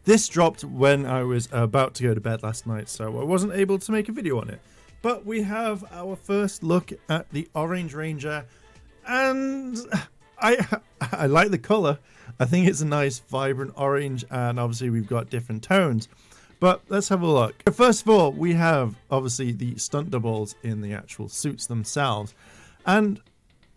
This dropped when I was about to go to bed last night, so I wasn't able to make a video on it. But we have our first look at the Orange Ranger, and I like the color. I think it's a nice vibrant orange, and obviously we've got different tones. But let's have a look. First of all, we have obviously the stunt doubles in the actual suits themselves. And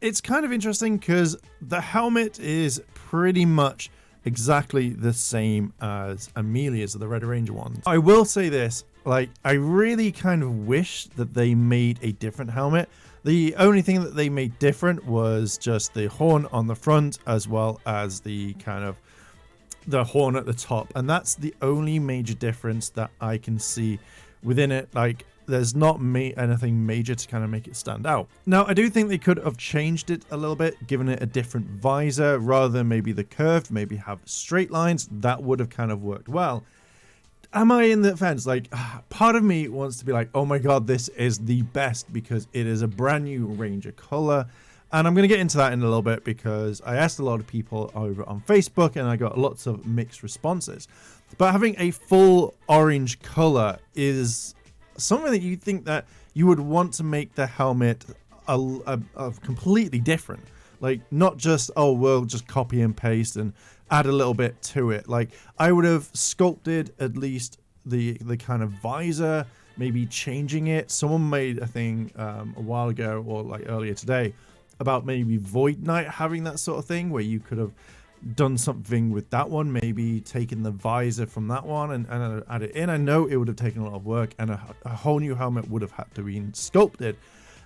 it's kind of interesting because the helmet is pretty much exactly the same as Amelia's, the Red Ranger one. I will say this, like, I really kind of wish that they made a different helmet. The only thing that they made different was just the horn on the front, as well as the kind of the horn at the top, and that's the only major difference that I can see within it. Like, there's not anything major to kind of make it stand out. Now, I do think they could have changed it a little bit, given it a different visor rather than maybe the curved, maybe have straight lines. That would have kind of worked well. Am I in the fence? Like, part of me wants to be like, oh my god, this is the best because it is a brand new Ranger color. And I'm going to get into that in a little bit because I asked a lot of people over on Facebook and I got lots of mixed responses. But having a full orange color is something that you think that you would want to make the helmet a completely different. Like, not just, oh, we'll just copy and paste and add a little bit to it. Like, I would have sculpted at least the kind of visor, maybe changing it. Someone made a thing a while ago, or like earlier today, about maybe Void Knight having that sort of thing where you could have done something with that one, maybe taken the visor from that one and add it in. I know it would have taken a lot of work, and a whole new helmet would have had to be sculpted.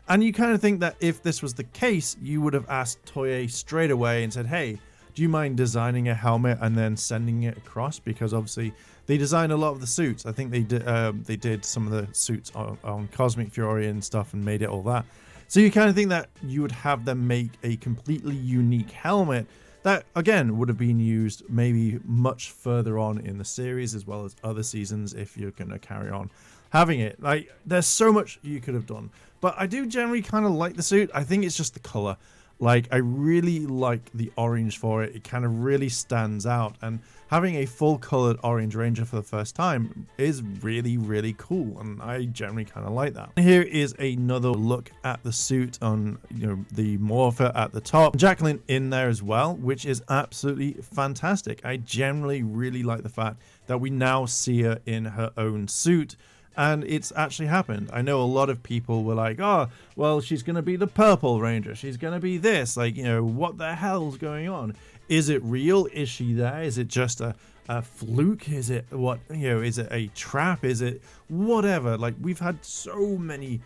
And you kind of think that if this was the case, you would have asked Toei straight away and said, hey, do you mind designing a helmet and then sending it across? Because obviously they designed a lot of the suits. I think they did some of the suits on Cosmic Fury and stuff and made it all that. So you kind of think that you would have them make a completely unique helmet that, again, would have been used maybe much further on in the series as well as other seasons if you're going to carry on having it. Like, there's so much you could have done. But I do generally kind of like the suit. I think it's just the color. Like, I really like the orange for it. It kind of really stands out. And having a full colored Orange Ranger for the first time is really, really cool. And I generally kind of like that. Here is another look at the suit on, you know, the Morpher at the top. Jacqueline in there as well, which is absolutely fantastic. I generally really like the fact that we now see her in her own suit. And it's actually happened. I know a lot of people were like, oh, well, she's going to be the Purple Ranger. She's going to be this. Like, you know, what the hell's going on? Is it real? Is she there? Is it just a fluke? Is it what, you know, is it a trap? Is it whatever? Like, we've had so many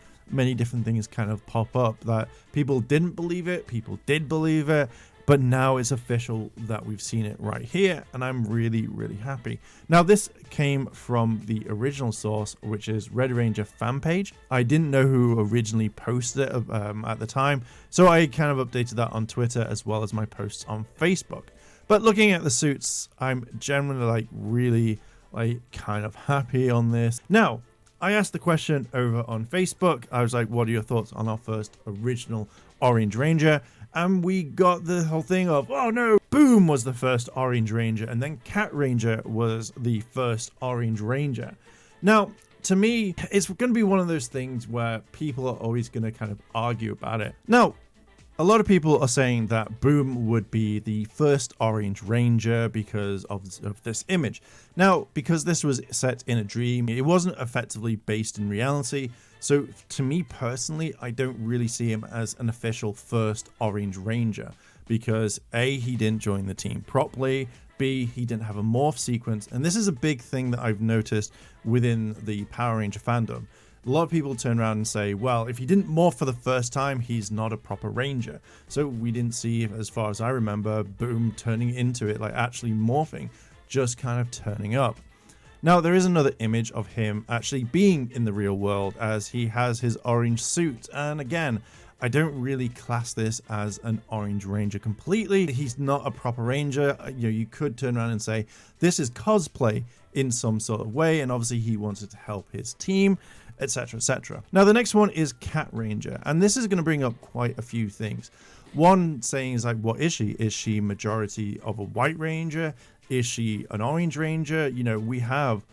different things kind of pop up that people didn't believe it. People did believe it. But now it's official that we've seen it right here, and I'm really, really happy. Now, this came from the original source, which is Red Ranger fan page. I didn't know who originally posted it at the time, so I kind of updated that on Twitter as well as my posts on Facebook. But looking at the suits, I'm generally like really like kind of happy on this. Now, I asked the question over on Facebook. I was like, what are your thoughts on our first original Orange Ranger? And we got the whole thing of, oh no, Boom was the first Orange Ranger, and then Cat Ranger was the first Orange Ranger. Now, to me, it's going to be one of those things where people are always going to kind of argue about it. Now, a lot of people are saying that Boom would be the first Orange Ranger because of this image. Now, because this was set in a dream, it wasn't effectively based in reality. So to me personally, I don't really see him as an official first Orange Ranger because A, he didn't join the team properly, B, he didn't have a morph sequence. And this is a big thing that I've noticed within the Power Ranger fandom. A lot of people turn around and say, well, if he didn't morph for the first time, he's not a proper Ranger. So we didn't see, as far as I remember, Boom turning into it, like actually morphing, just kind of turning up. Now, there is another image of him actually being in the real world as he has his orange suit. And again, I don't really class this as an Orange Ranger completely. He's not a proper Ranger. You know, you could turn around and say this is cosplay in some sort of way. And obviously he wanted to help his team, etc., etc. Now, the next one is Cat Ranger. And this is going to bring up quite a few things. One saying is like, what is she? Is she majority of a white ranger? Is she an orange ranger? You know, we have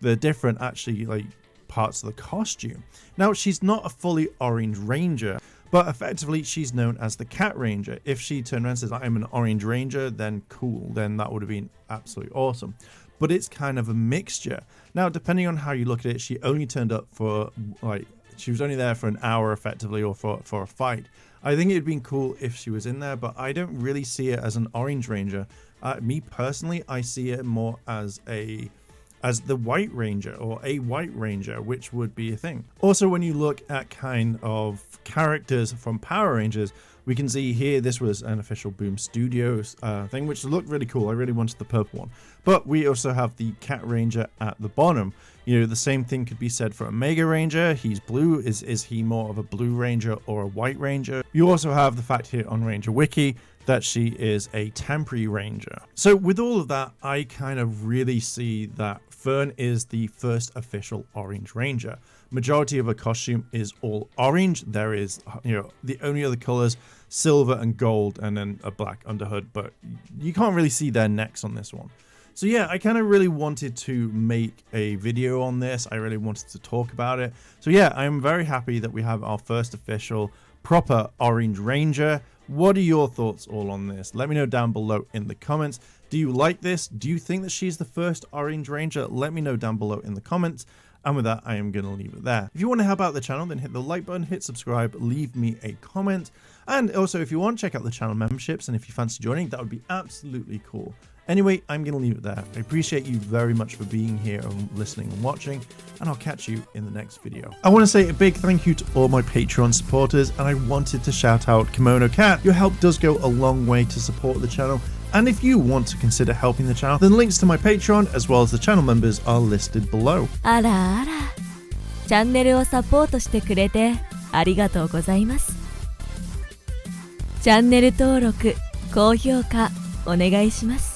the different actually like parts of the costume. Now, she's not a fully orange ranger, but effectively she's known as the cat ranger. If she turned around and says, I'm an orange ranger, then cool, then that would have been absolutely awesome. But it's kind of a mixture. Now, depending on how you look at it, she only turned up for like, she was only there for an hour effectively, or for a fight. I think it'd been cool if she was in there, but I don't really see it as an orange ranger. Me personally, I see it more as the white ranger, or a white ranger, which would be a thing. Also, when you look at kind of characters from Power Rangers, we can see here this was an official Boom Studios thing, which looked really cool. I really wanted the purple one. But we also have the Cat Ranger at the bottom. You know, the same thing could be said for a Mega Ranger. He's blue. Is he more of a blue ranger or a white ranger? You also have the fact here on Ranger Wiki that she is a temporary ranger. So with all of that, I kind of really see that Fern is the first official Orange Ranger. Majority of her costume is all orange. There is, you know, the only other colors, silver and gold, and then a black underhood, but you can't really see their necks on this one. So yeah, I kind of really wanted to make a video on this. I really wanted to talk about it. So yeah, I'm very happy that we have our first official proper Orange Ranger. What are your thoughts all on this? Let me know down below in the comments. Do you like this? Do you think that she's the first Orange Ranger? Let me know down below in the comments. And with that, I am going to leave it there. If you want to help out the channel, then hit the like button, hit subscribe, leave me a comment. And also, if you want, check out the channel memberships. And if you fancy joining, that would be absolutely cool. Anyway, I'm going to leave it there. I appreciate you very much for being here and listening and watching, and I'll catch you in the next video. I want to say a big thank you to all my Patreon supporters, and I wanted to shout out Kimono Cat. Your help does go a long way to support the channel, and if you want to consider helping the channel, then links to my Patreon as well as the channel members are listed below. あらあら、チャンネルをサポートしてくれてありがとうございます。チャンネル登録、高評価お願いします。